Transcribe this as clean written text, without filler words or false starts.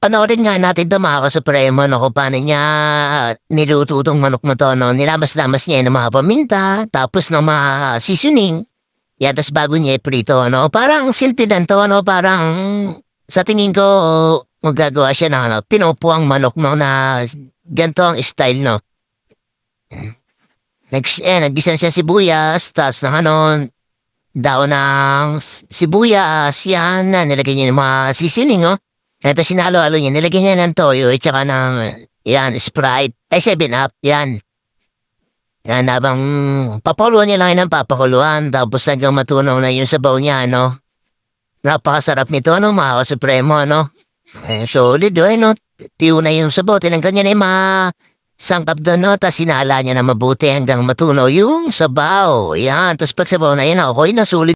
Panoorin nga natin 'to mga ka-supremo 'no, kung paano niya niluto 'tong manok na 'to 'no. Nilamas-lamas niya ng mga paminta, tapos ng mga seasoning. Yan, ta's bago niya iprito ano. Parang simple lang 'to ano, parang sa tingin ko maggagawa siya ng ano, pinupuang manok 'no, na ganito ang style 'no. Naggisa siya sibuyas, ta's ng ano, daon ng sibuyas, yan na nilagay niya yung mga seasoning, oh. Eto sinalo-halo niya, nilagyan niya ng toyo at saka ng, yan, Sprite, ay 7 Up, yan. Yan, habang papakuluan niya lang yan ng papakuluan, tapos hanggang matunaw na yung sabaw niya, ano. Napakasarap nito, ano, mga kasupremo, ano. Solid, no. Tiyo na yung sabaw, tinanggal niya na yung mga sangkap doon, no, tas sinala niya na mabuti hanggang matunaw yung sabaw. Yan, tas pag sabaw na yan, okay na, sulit.